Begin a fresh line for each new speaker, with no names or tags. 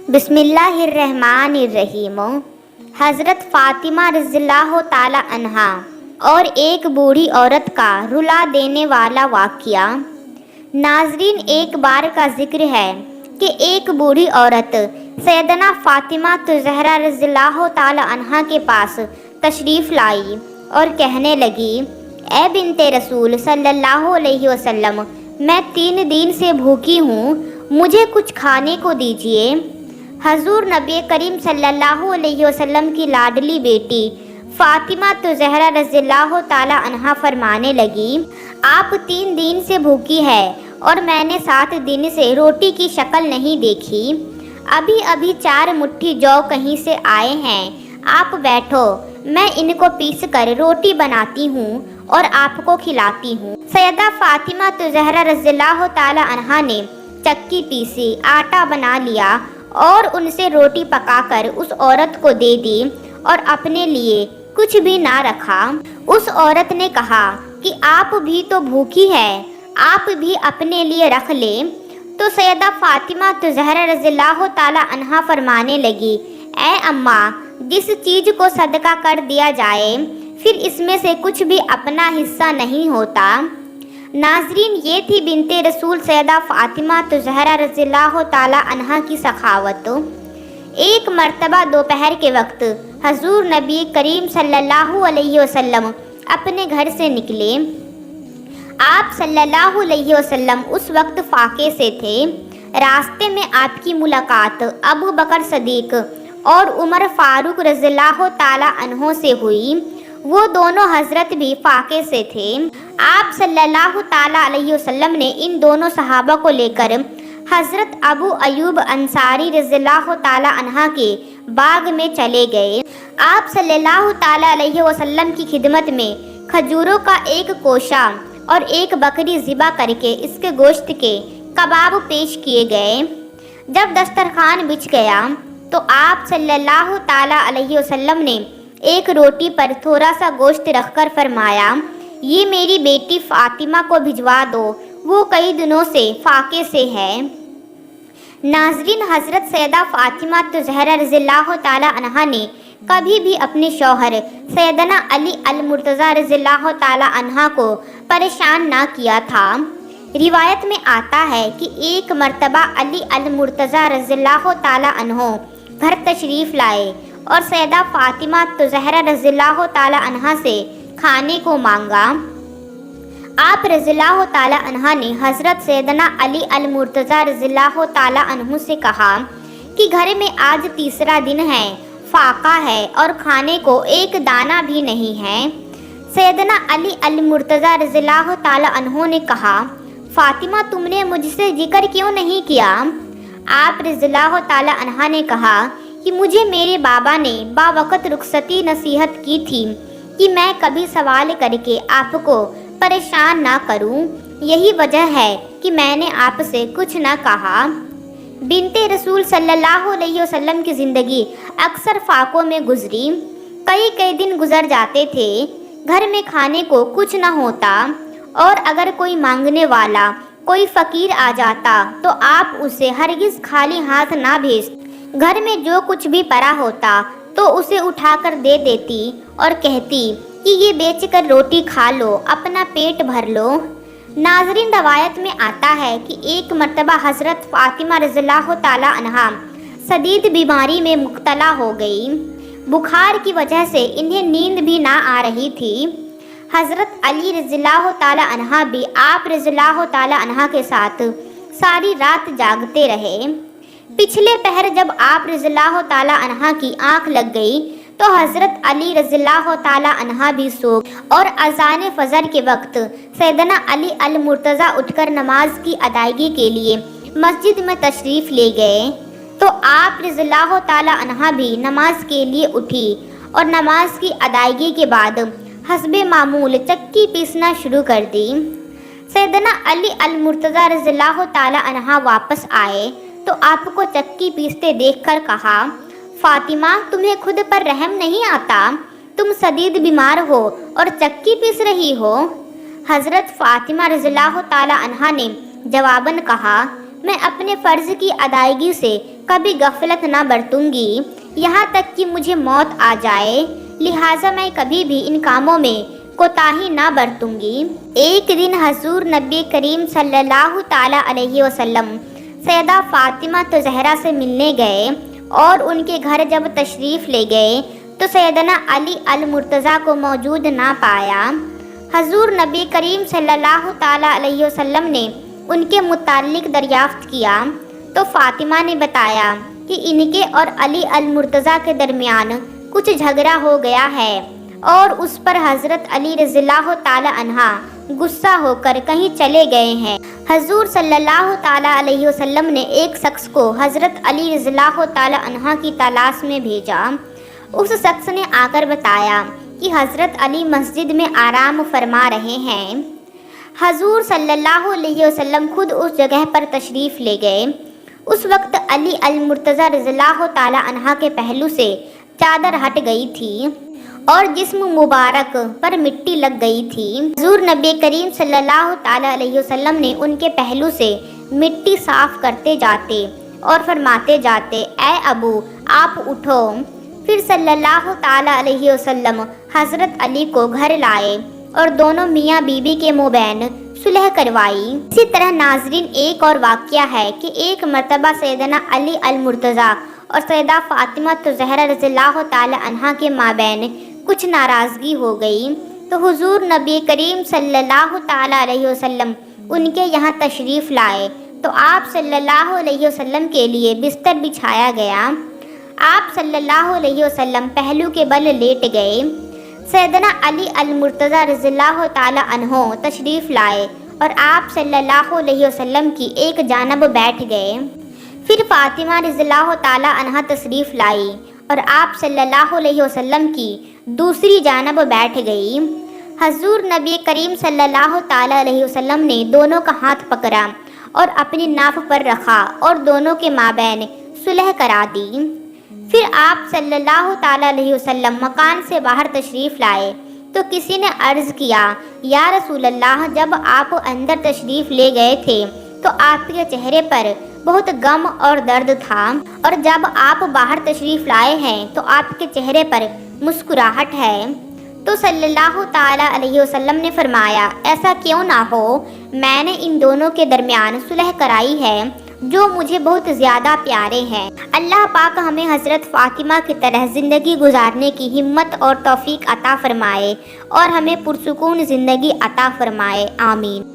بسم اللہ الرحمن الرحیم۔ حضرت فاطمہ رضی اللہ تعالی عنہا اور ایک بوڑھی عورت کا رلا دینے والا واقعہ۔ ناظرین، ایک بار کا ذکر ہے کہ ایک بوڑھی عورت سیدنا فاطمہ زہرا رضی اللہ تعالی عنہا کے پاس تشریف لائی اور کہنے لگی، اے بنت رسول صلی اللہ علیہ وسلم، میں 3 دن سے بھوکی ہوں، مجھے کچھ کھانے کو دیجیے۔ حضور نبی کریم صلی اللہ علیہ وسلم کی لاڈلی بیٹی فاطمہ زہرا رضی اللہ تعالی عنہا فرمانے لگی، آپ 3 دن سے بھوکی ہے اور میں نے 7 دن سے روٹی کی شکل نہیں دیکھی۔ ابھی 4 مٹھی جو کہیں سے آئے ہیں، آپ بیٹھو، میں ان کو پیس کر روٹی بناتی ہوں اور آپ کو کھلاتی ہوں۔ سیدہ فاطمہ زہرا رضی اللہ تعالی عنہا نے چکی پیسی، آٹا بنا لیا اور ان سے روٹی پکا کر اس عورت کو دے دی اور اپنے لیے کچھ بھی نہ رکھا۔ اس عورت نے کہا کہ آپ بھی تو بھوکی ہے، آپ بھی اپنے لیے رکھ لیں۔ تو سیدہ فاطمہ زہرا رضی اللہ تعالی عنہا فرمانے لگی، اے اماں، جس چیز کو صدقہ کر دیا جائے پھر اس میں سے کچھ بھی اپنا حصہ نہیں ہوتا۔ ناظرین، یہ تھی بنت رسول سیدہ فاطمہ زہرا رضی اللہ تعالی عنہا کی سخاوت۔ ایک مرتبہ دوپہر کے وقت حضور نبی کریم صلی اللہ علیہ وسلم اپنے گھر سے نکلے۔ آپ صلی اللہ علیہ وسلم اس وقت فاقے سے تھے۔ راستے میں آپ کی ملاقات ابو بکر صدیق اور عمر فاروق رضی اللہ تعالی عنہ سے ہوئی۔ وہ دونوں حضرت بھی فاقے سے تھے۔ آپ صلی اللہ تعالی علیہ وسلم نے ان دونوں صحابہ کو لے کر حضرت ابو ایوب انصاری رضی اللہ تعالی عنہ کے باغ میں چلے گئے۔ آپ صلی اللہ تعالی علیہ وسلم کی خدمت میں کھجوروں کا ایک کوشہ اور ایک بکری ذبح کر کے اس کے گوشت کے کباب پیش کیے گئے۔ جب دسترخوان بچھ گیا تو آپ صلی اللہ تعالی علیہ وسلم نے ایک روٹی پر تھوڑا سا گوشت رکھ کر فرمایا، یہ میری بیٹی فاطمہ کو بھجوا دو، وہ کئی دنوں سے فاقے سے ہے۔ ناظرین، حضرت سیدہ فاطمہ زہرا رضی اللہ تعالی عنہا نے کبھی بھی اپنے شوہر سیدنا علی المرتضیٰ رضی اللہ تعالی عنہ کو پریشان نہ کیا تھا۔ روایت میں آتا ہے کہ ایک مرتبہ علی المرتضیٰ رضی اللہ تعالی عنہ گھر تشریف لائے اور سیدہ فاطمہ زہرا رضی اللہ تعالی عنہا سے کھانے کو مانگا۔ آپ رضی اللہ تعالی عنہ نے حضرت سیدنا علی المرتضیٰ رضی اللہ تعالی عنہ سے کہا کہ گھر میں آج 3 دن ہے، فاقہ ہے اور کھانے کو ایک دانہ بھی نہیں ہے۔ سیدنا علی المرتضیٰ رضی اللہ تعالی عنہ نے کہا، فاطمہ، تم نے مجھ سے ذکر کیوں نہیں کیا؟ آپ رضی اللہ تعالی عنہ نے کہا کہ مجھے میرے بابا نے باوقت رخصتی نصیحت کی تھی کہ میں کبھی سوال کر کے آپ کو پریشان نہ کروں، یہی وجہ ہے کہ میں نے آپ سے کچھ نہ کہا۔ بنت رسول صلی اللہ علیہ وسلم کی زندگی اکثر فاقوں میں گزری۔ کئی دن گزر جاتے تھے، گھر میں کھانے کو کچھ نہ ہوتا، اور اگر کوئی مانگنے والا، کوئی فقیر آ جاتا تو آپ اسے ہرگز خالی ہاتھ نہ بھیجتے۔ گھر میں جو کچھ بھی پڑا ہوتا تو اسے اٹھا کر دے دیتی اور کہتی کہ یہ بیچ کر روٹی کھا لو، اپنا پیٹ بھر لو۔ ناظرین، روایت میں آتا ہے کہ ایک مرتبہ حضرت فاطمہ رضی اللہ تعالی عنہا شدید بیماری میں مبتلا ہو گئی۔ بخار کی وجہ سے انہیں نیند بھی نہ آ رہی تھی۔ حضرت علی رضی اللہ تعالی عنہ بھی آپ رضی اللہ تعالی عنہ کے ساتھ ساری رات جاگتے رہے۔ پچھلے پہر جب آپ رضی اللہ تعالی عنہ کی آنکھ لگ گئی تو حضرت علی رضی اللہ تعالی عنہ بھی سو گئے اور اذان فجر کے وقت سیدنا علی المرتضیٰ اٹھ کر نماز کی ادائیگی کے لیے مسجد میں تشریف لے گئے تو آپ رضی اللہ تعالی عنہ بھی نماز کے لیے اٹھی اور نماز کی ادائیگی کے بعد حسب معمول چکی پیسنا شروع کر دی۔ سیدنا علی المرتضیٰ رضی اللہ تعالی عنہ واپس آئے تو آپ کو چکی پیستے دیکھ کر کہا، فاطمہ، تمہیں خود پر رحم نہیں آتا؟ تم شدید بیمار ہو اور چکی پیس رہی ہو۔ حضرت فاطمہ رضی اللہ تعالی عنہا نے جواباً کہا، میں اپنے فرض کی ادائیگی سے کبھی غفلت نہ برتوں گی یہاں تک کہ مجھے موت آ جائے، لہٰذا میں کبھی بھی ان کاموں میں کوتاہی نہ برتوں گی۔ ایک دن حضور نبی کریم صلی اللہ تعالیٰ علیہ وسلم سیدہ فاطمہ زہرا سے ملنے گئے اور ان کے گھر جب تشریف لے گئے تو سیدنا علی المرتضیٰ کو موجود نہ پایا۔ حضور نبی کریم صلی اللہ تعالیٰ علیہ وسلم نے ان کے متعلق دریافت کیا تو فاطمہ نے بتایا کہ ان کے اور علی المرتضیٰ کے درمیان کچھ جھگڑا ہو گیا ہے اور اس پر حضرت علی رضی اللہ تعالیٰ عنہ غصہ ہو کر کہیں چلے گئے ہیں۔ حضور صلی اللہ تعالیٰ علیہ وسلم نے ایک شخص کو حضرت علی رضی اللہ تعالیٰ عنہ کی تلاش میں بھیجا۔ اس شخص نے آ کر بتایا کہ حضرت علی مسجد میں آرام فرما رہے ہیں۔ حضور صلی اللہ علیہ وسلم خود اس جگہ پر تشریف لے گئے۔ اس وقت علی المرتضیٰ رضی اللہ تعالیٰ عنہ کے پہلو سے چادر ہٹ گئی تھی اور جسم مبارک پر مٹی لگ گئی تھی۔ حضور نبی کریم صلی اللہ تعالیٰ علیہ وسلم نے ان کے پہلو سے مٹی صاف کرتے جاتے اور فرماتے جاتے، اے ابو آپ اٹھو۔ پھر صلی اللہ تعالیٰ علیہ وسلم حضرت علی کو گھر لائے اور دونوں میاں بیوی کے مابین صلح کروائی۔ اسی طرح ناظرین ایک اور واقعہ ہے کہ ایک مرتبہ سیدنا علی المرتضیٰ اور سیدہ فاطمہ زہرا رضی اللہ تعالی عنہا کے مابین کچھ ناراضگی ہو گئی تو حضور نبی کریم صلی اللہ تعالی علیہ وسلم ان کے یہاں تشریف لائے تو آپ صلی اللہ علیہ وسلم کے لیے بستر بچھایا گیا۔ آپ صلی اللہ علیہ وسلم پہلو کے بل لیٹ گئے۔ سیدنا علی المرتضیٰ رضی اللہ تعالی عنہ تشریف لائے اور آپ صلی اللہ علیہ وسلم کی ایک جانب بیٹھ گئے۔ پھر فاطمہ رضی اللہ تعالی عنہ تشریف لائی اور آپ صلی اللہ علیہ وسلم کی دوسری جانب بیٹھ گئی۔ حضور نبی کریم صلی اللہ تعالی علیہ وسلم نے دونوں کا ہاتھ پکڑا اور اپنی ناف پر رکھا اور دونوں کے مابین صلح کرا دی۔ پھر آپ صلی اللہ تعالی علیہ وسلم مکان سے باہر تشریف لائے تو کسی نے عرض کیا، یا رسول اللہ، جب آپ اندر تشریف لے گئے تھے تو آپ کے چہرے پر بہت غم اور درد تھا، اور جب آپ باہر تشریف لائے ہیں تو آپ کے چہرے پر مسکراہٹ ہے۔ تو صلی اللہ تعالی علیہ وسلم نے فرمایا، ایسا کیوں نہ ہو، میں نے ان دونوں کے درمیان صلح کرائی ہے جو مجھے بہت زیادہ پیارے ہیں۔ اللہ پاک ہمیں حضرت فاطمہ کی طرح زندگی گزارنے کی ہمت اور توفیق عطا فرمائے اور ہمیں پرسکون زندگی عطا فرمائے، آمین۔